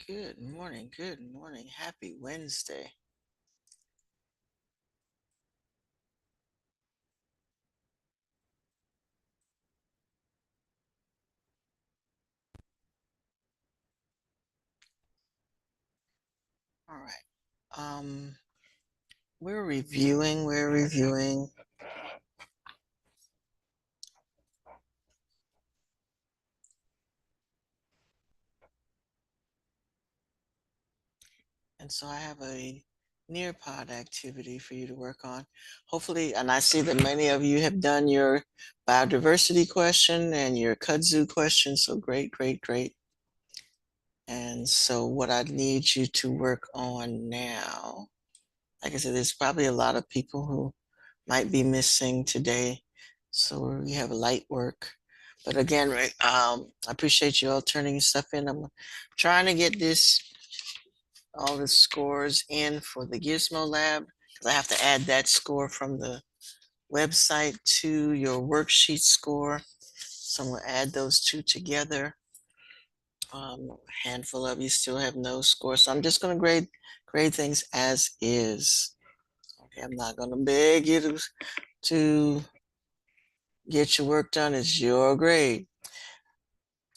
Good morning. Good morning. Happy Wednesday. All right. We're reviewing. And so I have a Nearpod activity for you to work on. Hopefully, and I see that many of you have done your biodiversity question and your kudzu question. So great, great, great. And so what I need you to work on now, like I said, there's probably a lot of people who might be missing today. So we have light work. But again, right, I appreciate you all turning stuff in. I'm trying to get all the scores in for the Gizmo Lab because I have to add that score from the website to your worksheet score. So I'm going to add those two together. A handful of you still have no score. So I'm just going to grade things as is. Okay, I'm not going to beg you to get your work done. It's your grade.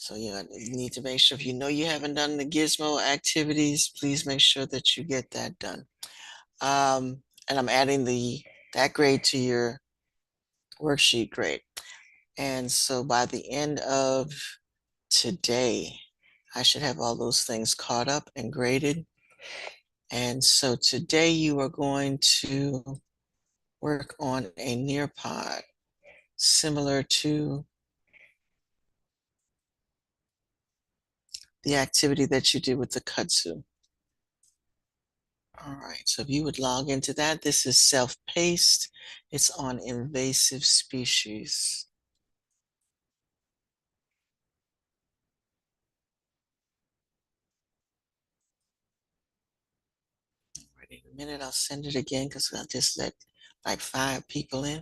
So yeah, you need to make sure if you know you haven't done the Gizmo activities, please make sure that you get that done. And I'm adding that grade to your worksheet grade. And so by the end of today, I should have all those things caught up and graded. And so today you are going to work on a Nearpod similar to the activity that you did with the kudzu. All right, so if you would log into that, this is self-paced. It's on invasive species. Right, in a minute, I'll send it again because I just let like 5 people in.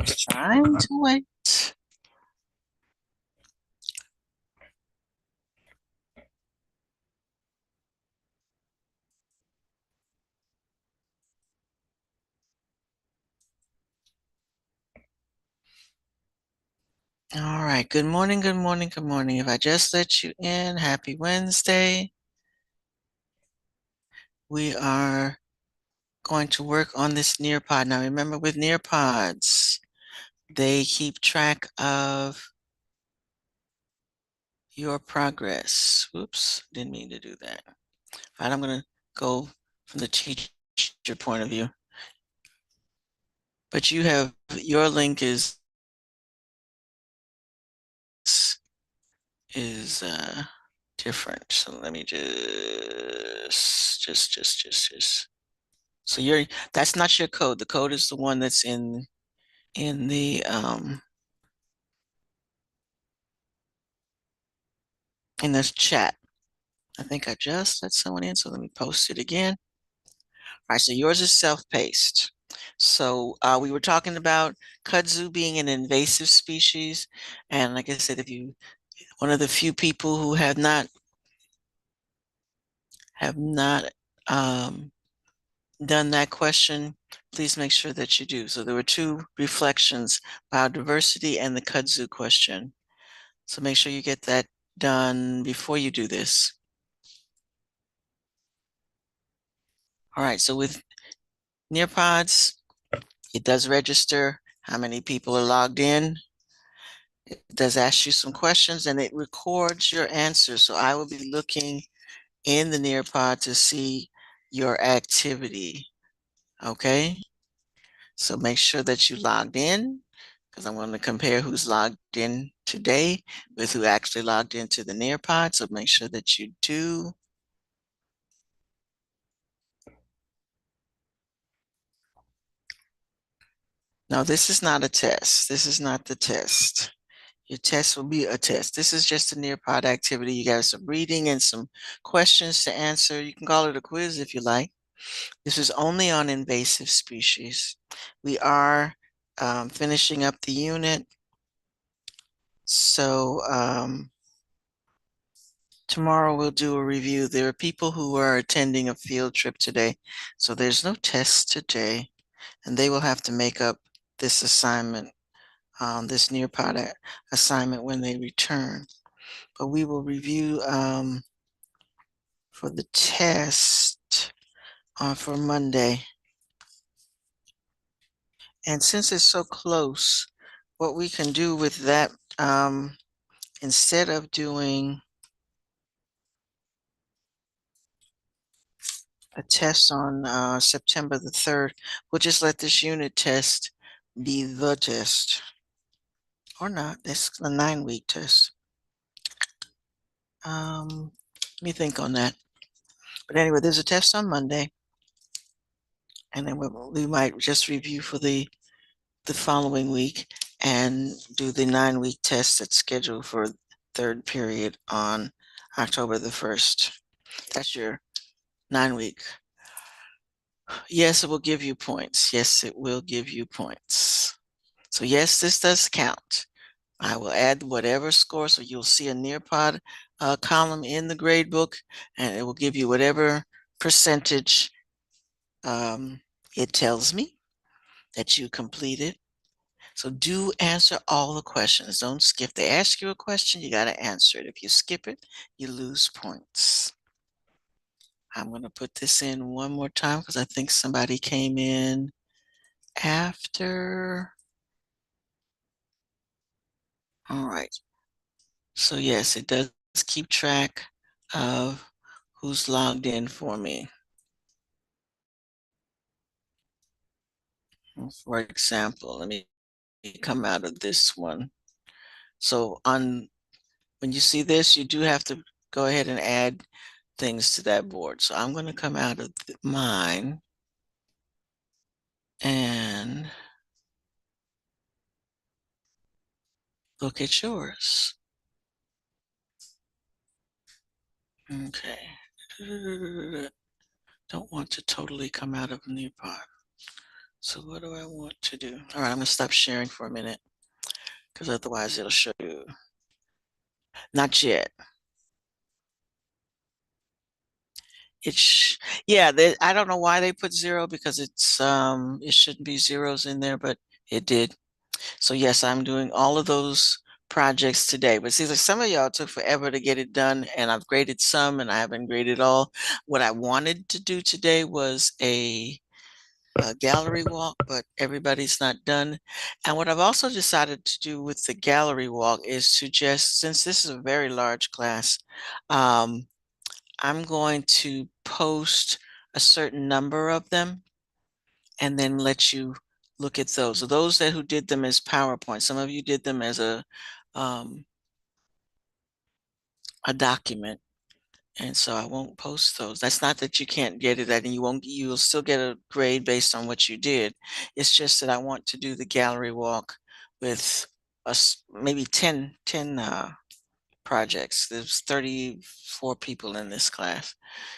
Just trying to wait. All right, good morning, good morning, good morning. If I just let you in, happy Wednesday. We are going to work on this Nearpod. Now remember with Nearpods, they keep track of your progress. Whoops, didn't mean to do that. All right, I'm going to go from the teacher point of view. But your link is different. So let me just. So that's not your code. The code is the one that's in the in this chat. I think I just let someone in, so let me post it again. All right, so yours is self-paced. So we were talking about kudzu being an invasive species, and like I said, one of the few people who have not done that question, please make sure that you do. So there were 2 reflections, biodiversity and the kudzu question. So make sure you get that done before you do this. All right, so with Nearpods, it does register how many people are logged in. It does ask you some questions and it records your answers. So I will be looking in the Nearpod to see your activity. Okay, so make sure that you logged in because I'm going to compare who's logged in today with who actually logged into the Nearpod. So make sure that you do. No, this is not a test. This is not the test. Your test will be a test. This is just a Nearpod activity. You got some reading and some questions to answer. You can call it a quiz if you like. This is only on invasive species. We are finishing up the unit. So Tomorrow we'll do a review. There are people who are attending a field trip today, so there's no test today, and they will have to make up this assignment, this Nearpod assignment when they return. But we will review for the test for Monday. And since it's so close, what we can do with that, instead of doing a test on September the 3rd, we'll just let this unit test be the test. Or not, it's a 9-week test. Let me think on that. But anyway, there's a test on Monday. And then we might just review for the following week and do the 9-week test that's scheduled for third period on October the 1st. That's your 9-week. Yes, it will give you points. Yes, it will give you points. So yes, this does count. I will add whatever score, so you'll see a Nearpod column in the grade book, and it will give you whatever percentage it tells me that you completed. So do answer all the questions. Don't skip. If they ask you a question, you got to answer it. If you skip it, you lose points. I'm going to put this in one more time because I think somebody came in after. All right. So yes, it does keep track of who's logged in for me. For example, let me come out of this one. So when you see this, you do have to go ahead and add things to that board. So I'm going to come out of mine and look at yours. Okay. Don't want to totally come out of Nearpod. So what do I want to do? All right, I'm gonna stop sharing for a minute because otherwise it'll show you. Not yet. Yeah, I don't know why they put 0 because it shouldn't be zeros in there, but it did. So yes, I'm doing all of those projects today. But see, like some of y'all took forever to get it done, and I've graded some and I haven't graded all. What I wanted to do today was a gallery walk, but everybody's not done. And what I've also decided to do with the gallery walk is to just, since this is a very large class, I'm going to post a certain number of them and then let you look at those. So those who did them as PowerPoint, some of you did them as a document. And so I won't post those. That's not that you can't get it and you'll still get a grade based on what you did. It's just that I want to do the gallery walk with us, maybe 10 projects. There's 34 people in this class.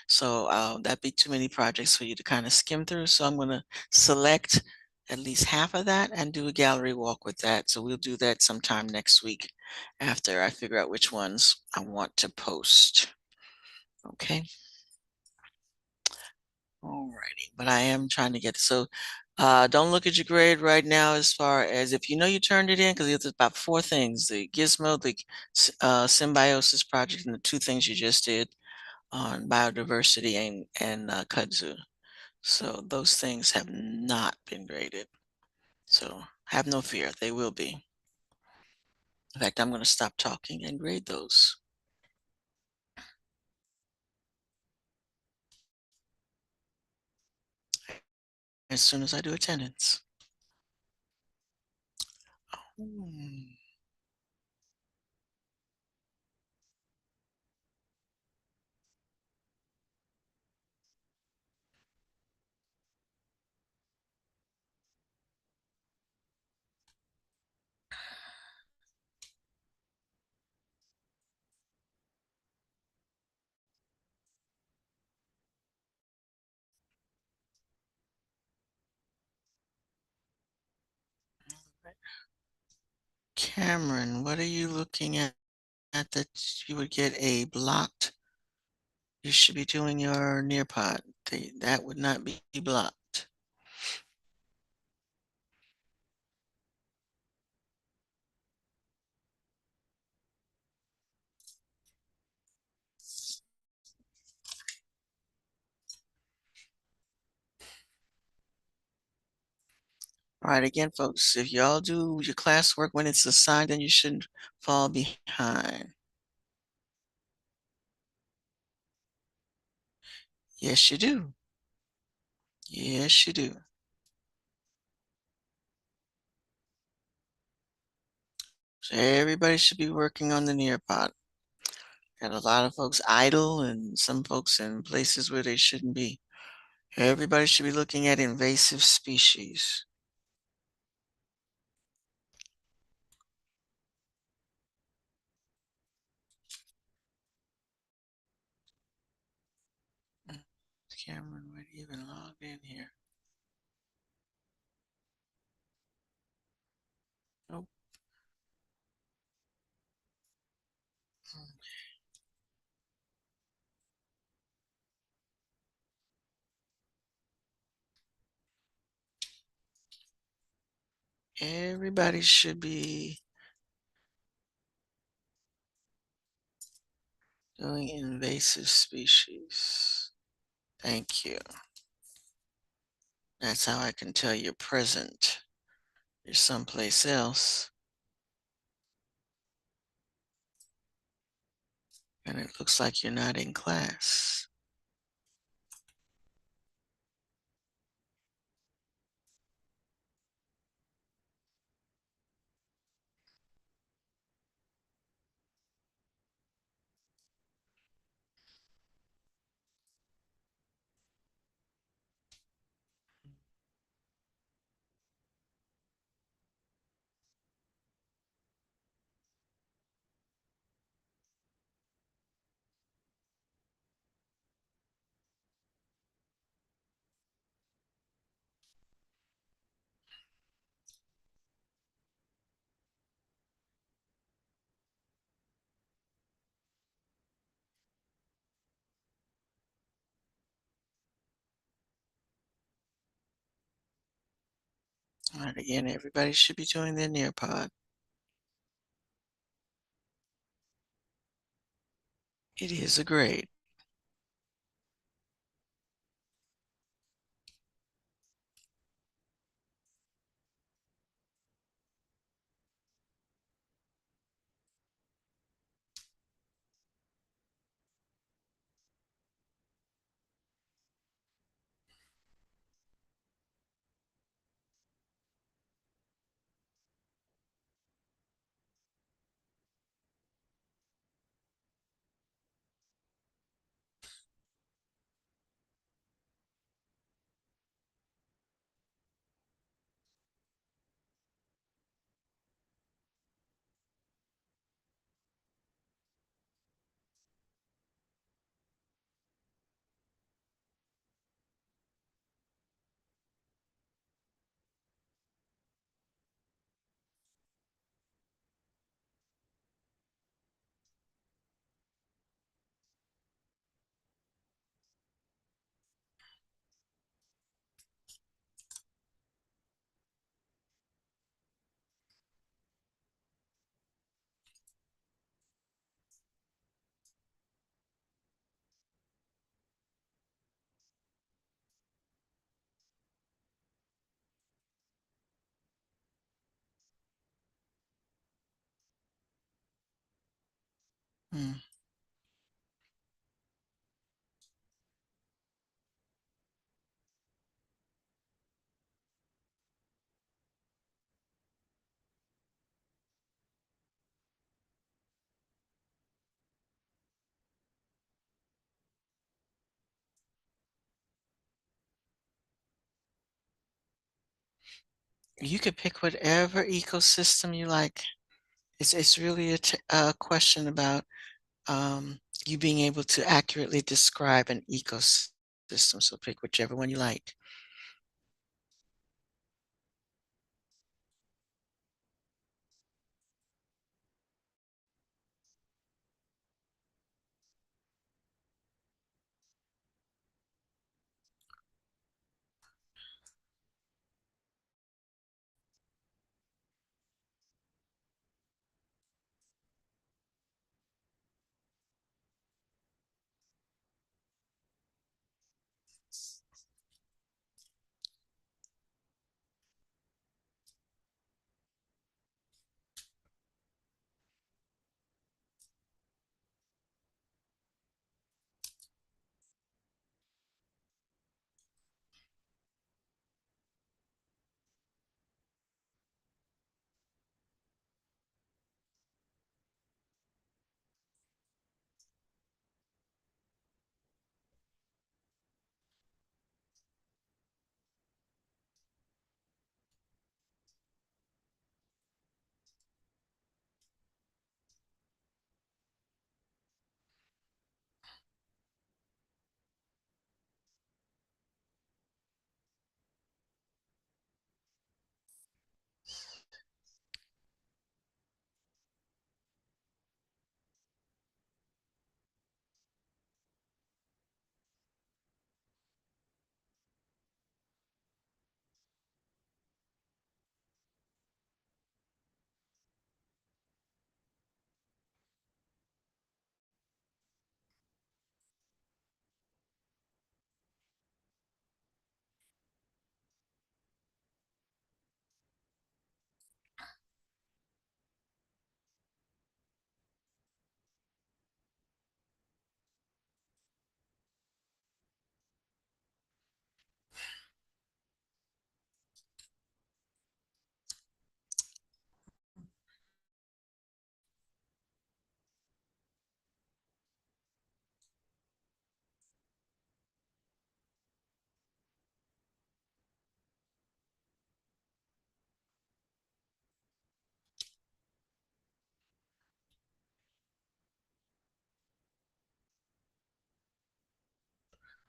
So that'd be too many projects for you to kind of skim through. So I'm going to select at least half of that and do a gallery walk with that. So we'll do that sometime next week after I figure out which ones I want to post. Okay. Alrighty, but I am trying to get so don't look at your grade right now as far as if you know you turned it in because it's about 4 things: the Gizmo, the Symbiosis project, and the 2 things you just did on biodiversity and kudzu. So those things have not been graded. So have no fear, they will be. In fact, I'm going to stop talking and grade those as soon as I do attendance. Hmm. Cameron, what are you looking at that you would get a blocked. You should be doing your Nearpod. That would not be blocked. All right, again, folks, if y'all do your classwork when it's assigned, then you shouldn't fall behind. Yes, you do. Yes, you do. So everybody should be working on the Nearpod. Got a lot of folks idle and some folks in places where they shouldn't be. Everybody should be looking at invasive species. Cameron would even logged in here. Nope. Everybody should be doing invasive species. Thank you. That's how I can tell you're present. You're someplace else. And it looks like you're not in class. All right, again, everybody should be doing their Nearpod. It is a grade. Mm. You could pick whatever ecosystem you like. It's really a question about you being able to accurately describe an ecosystem. So pick whichever one you like.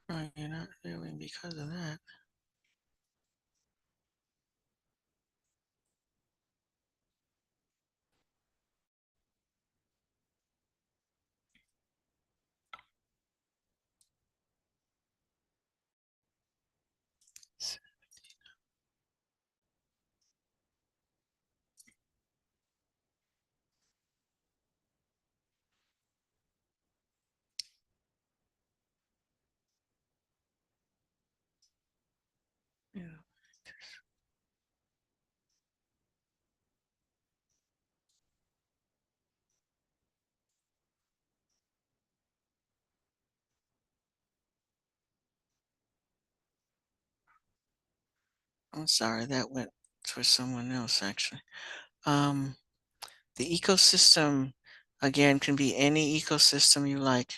Right, you're not doing because of that. Yeah. I'm sorry, that went for someone else actually. Um, the ecosystem, again, can be any ecosystem you like.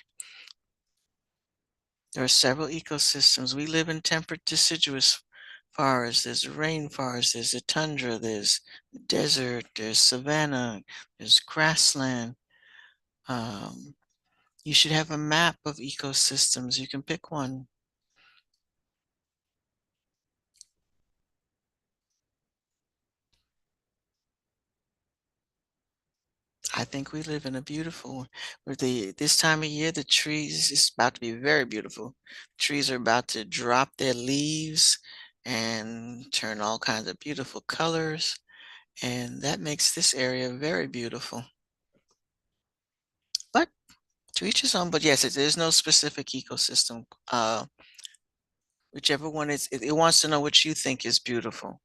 There are several ecosystems. We live in temperate deciduous forests. There's a rainforest, there's a tundra, there's desert, there's savanna, there's grassland. Um, you should have a map of ecosystems. You can pick one. I think we live in a beautiful with this time of year, the trees is about to be very beautiful. Trees are about to drop their leaves and turn all kinds of beautiful colors, and that makes this area very beautiful. But to each his own, but yes, there's no specific ecosystem. Whichever one it wants to know what you think is beautiful.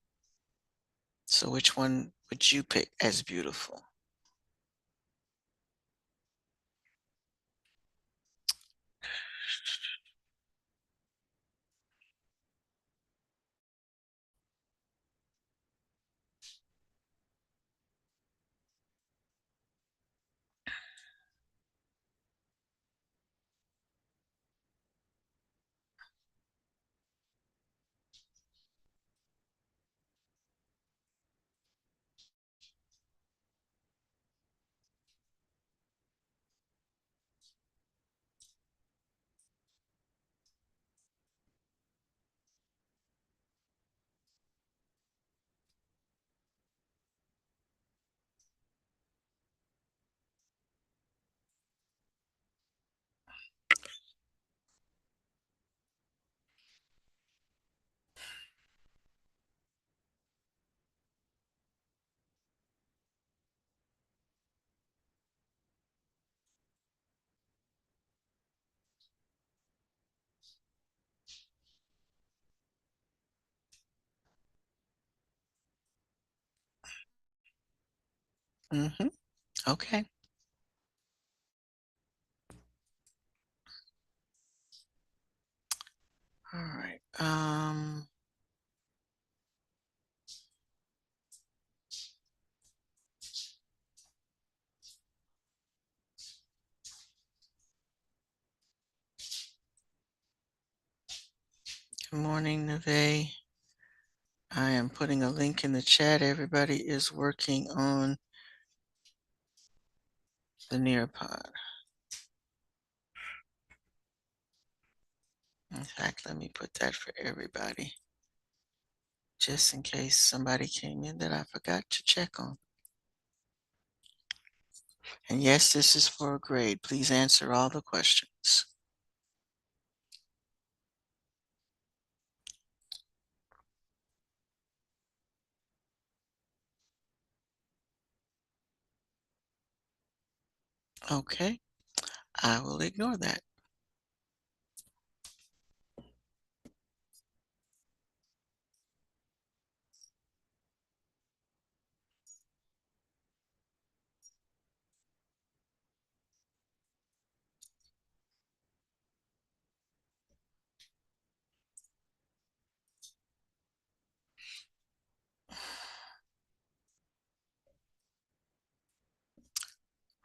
So which one would you pick as beautiful? Hmm. Okay. All right. Good morning, Neve. I am putting a link in the chat. Everybody is working on the Nearpod. In fact, let me put that for everybody, just in case somebody came in that I forgot to check on. And yes, this is for a grade. Please answer all the questions. Okay, I will ignore that.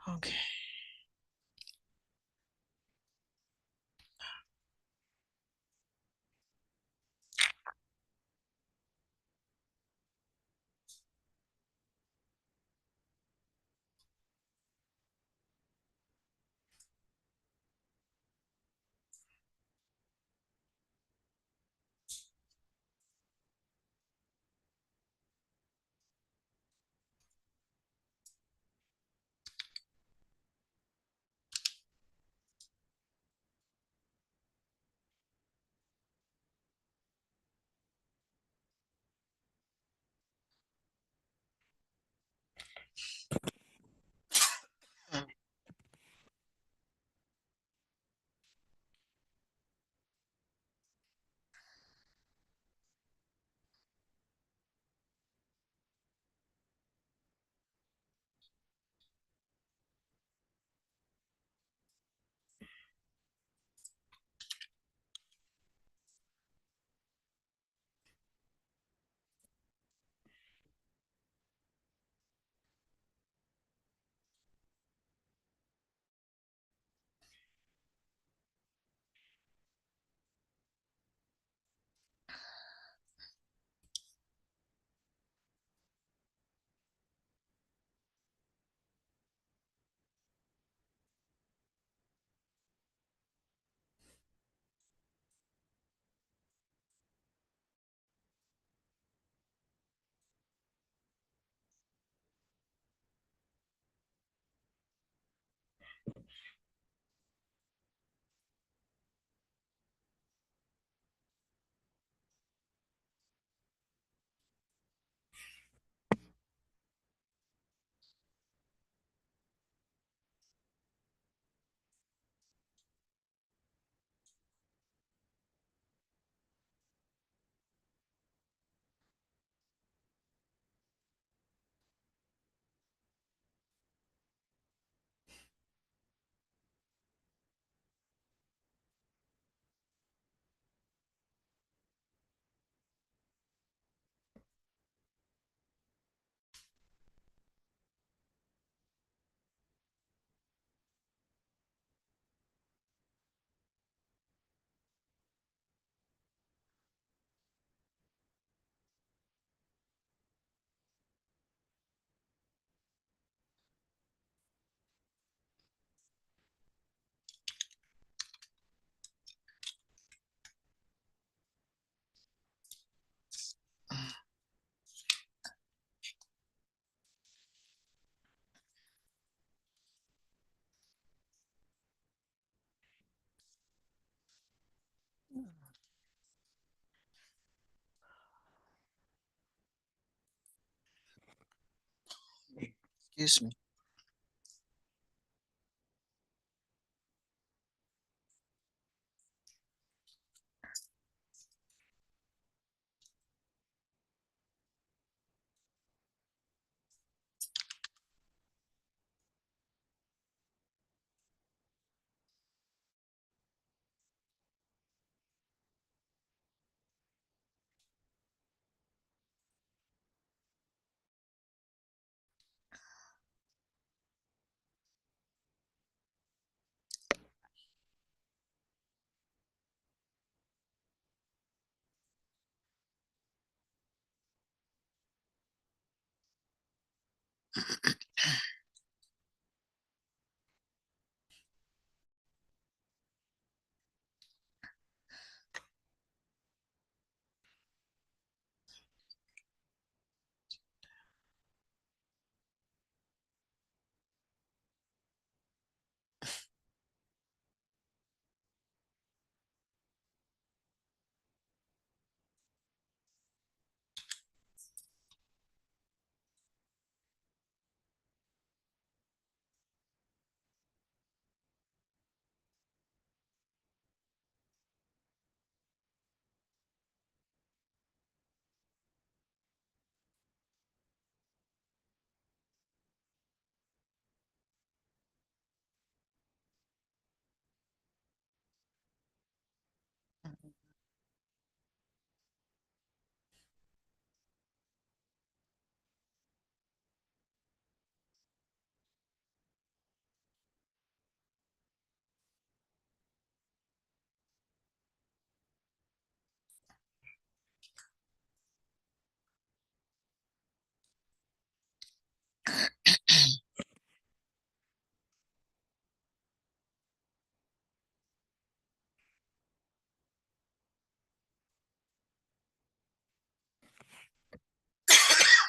Okay. Excuse me.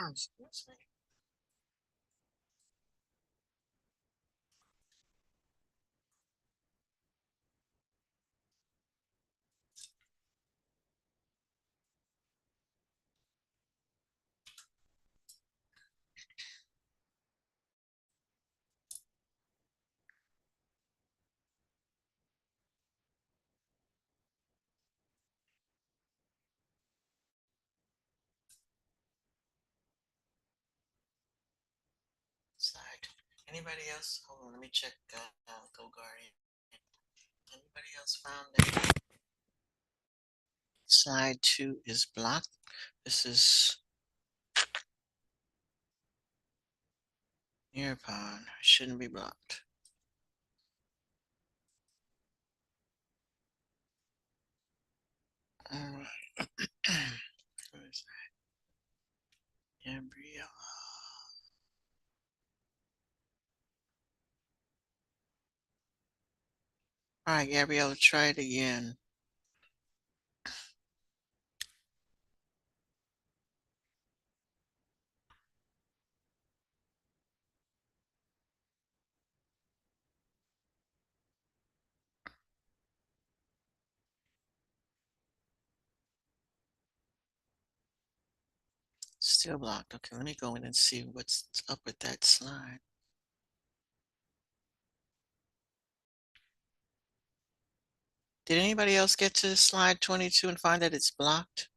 Excuse me. Side. Anybody else? Hold on, let me check Go Guardian. Anybody else found that slide 2 is blocked? This is Nearpod. Shouldn't be blocked. All right. Who is that? Gabriella. All right, Gabriella, try it again. Still blocked. Okay, let me go in and see what's up with that slide. Did anybody else get to slide 22 and find that it's blocked?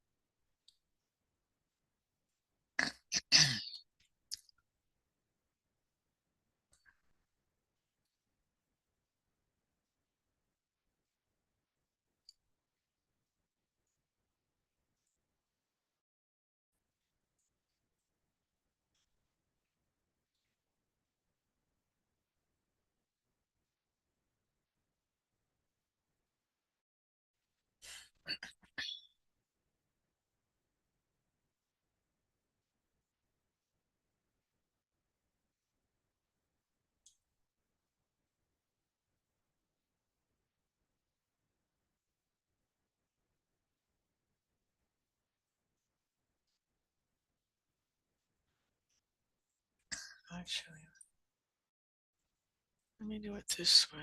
Actually, let me do it this way.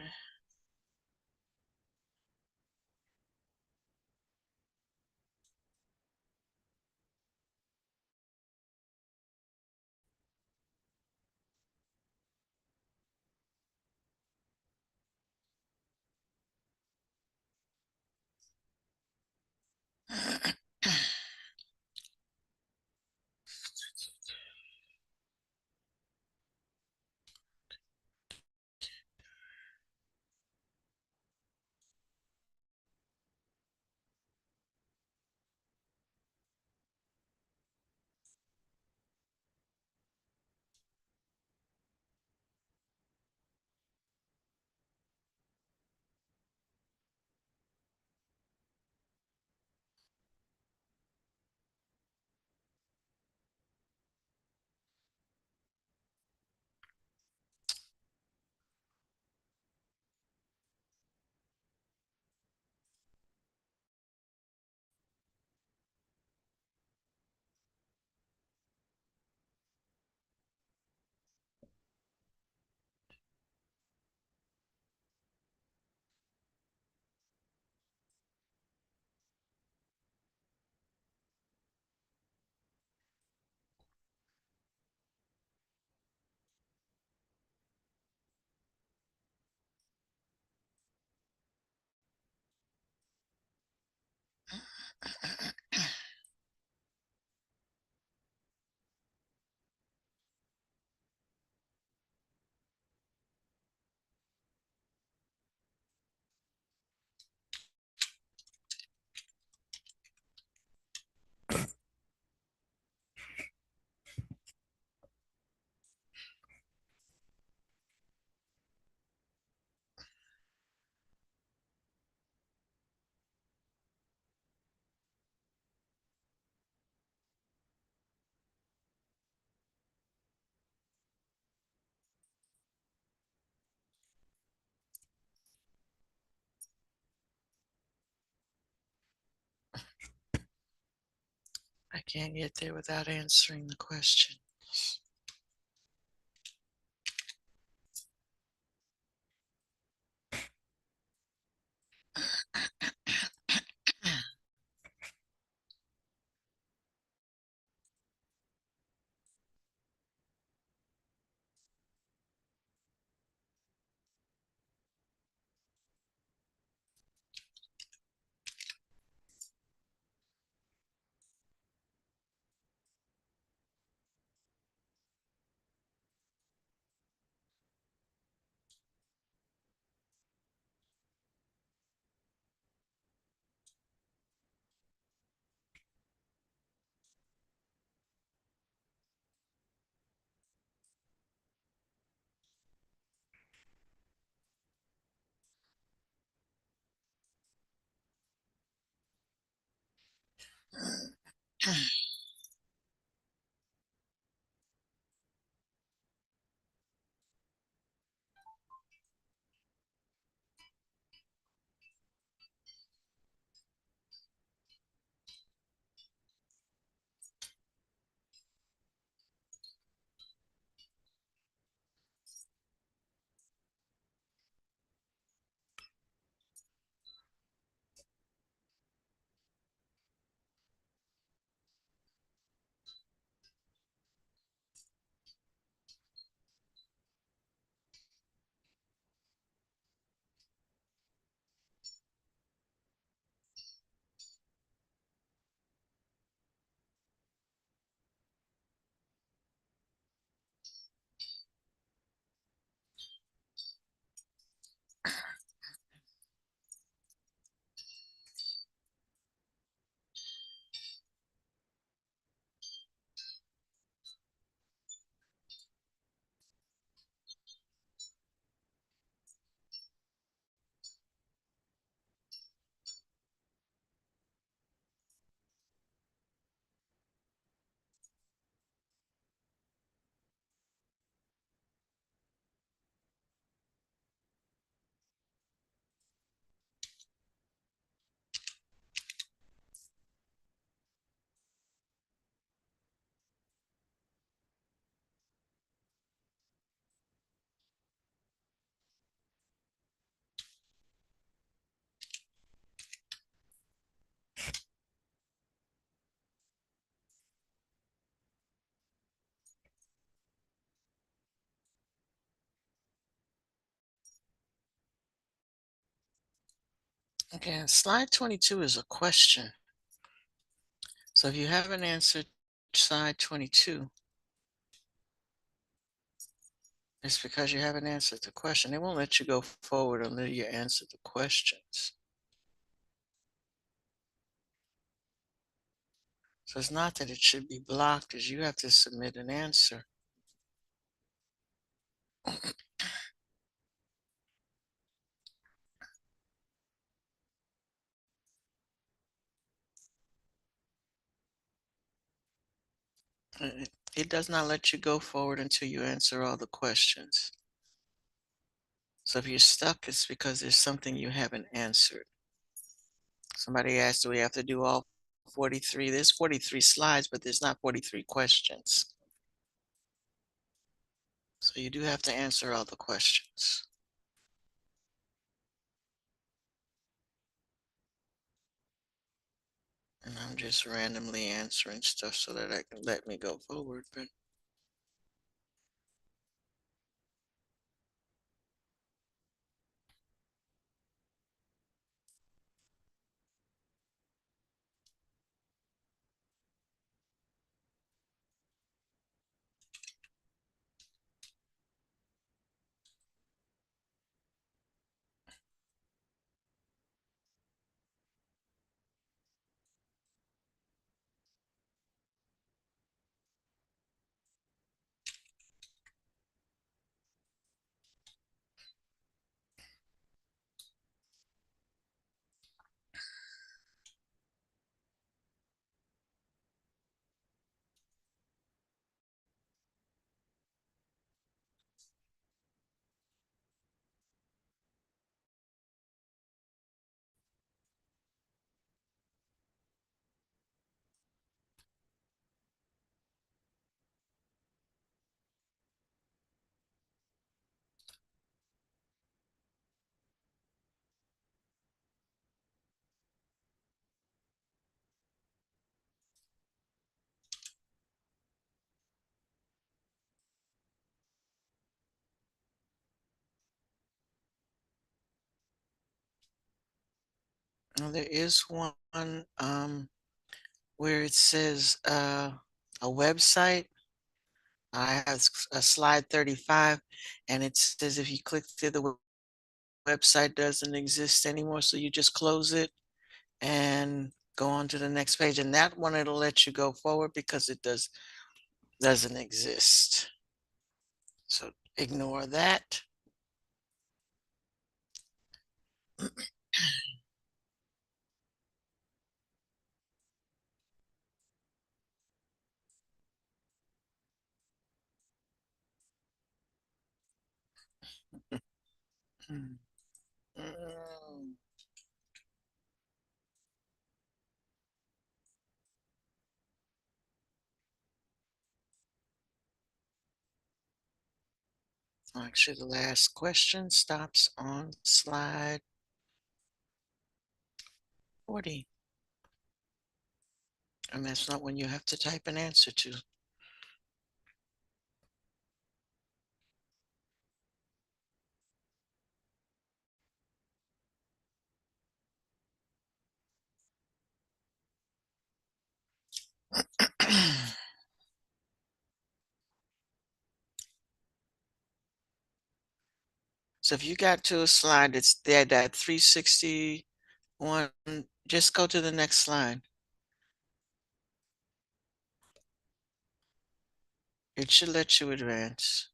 I can't get there without answering the question. Okay, slide 22 is a question. So if you haven't answered slide 22, it's because you haven't answered the question. They won't let you go forward until you answer the questions. So it's not that it should be blocked, as you have to submit an answer. It does not let you go forward until you answer all the questions. So if you're stuck, it's because there's something you haven't answered. Somebody asked, do we have to do all 43? There's 43 slides, but there's not 43 questions. So you do have to answer all the questions. And I'm just randomly answering stuff so that I can let me go forward. But Well, there is one where it says a website. I have a slide 35, and it says if you click through the website doesn't exist anymore, so you just close it and go on to the next page. And that one it'll let you go forward because it doesn't exist. So ignore that. Mm. Actually, the last question stops on slide 40. And that's not when you have to type an answer to. So if you got to a slide that's there, that 361, just go to the next slide. It should let you advance.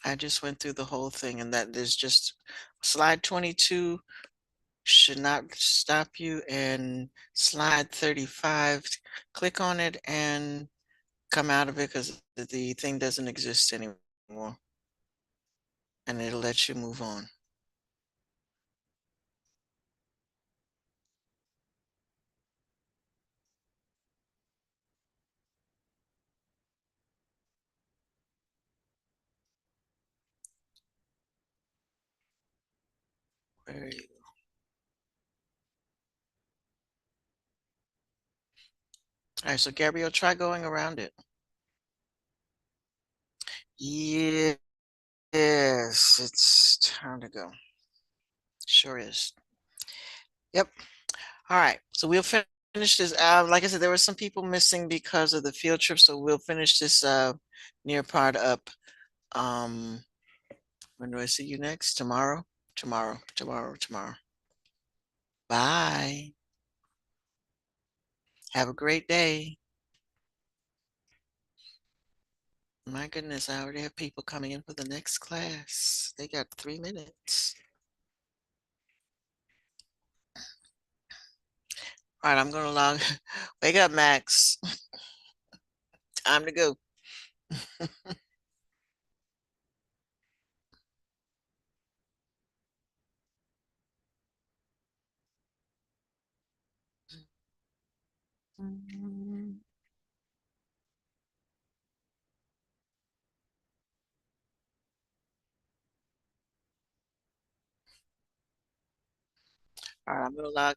I just went through the whole thing, and that there's just slide 22 should not stop you, and slide 35, click on it and come out of it because the thing doesn't exist anymore, and it'll let you move on. Where are you? All right, so Gabrielle, try going around it. Yes, it's time to go. Sure is. Yep. All right. So we'll finish this. Like I said, there were some people missing because of the field trip, so we'll finish this near part up. Um, when do I see you next? Tomorrow? Tomorrow. Bye. Have a great day. My goodness, I already have people coming in for the next class. They got 3 minutes. All right, I'm gonna log. Wake up, Max. Time to go. All right, I'm gonna log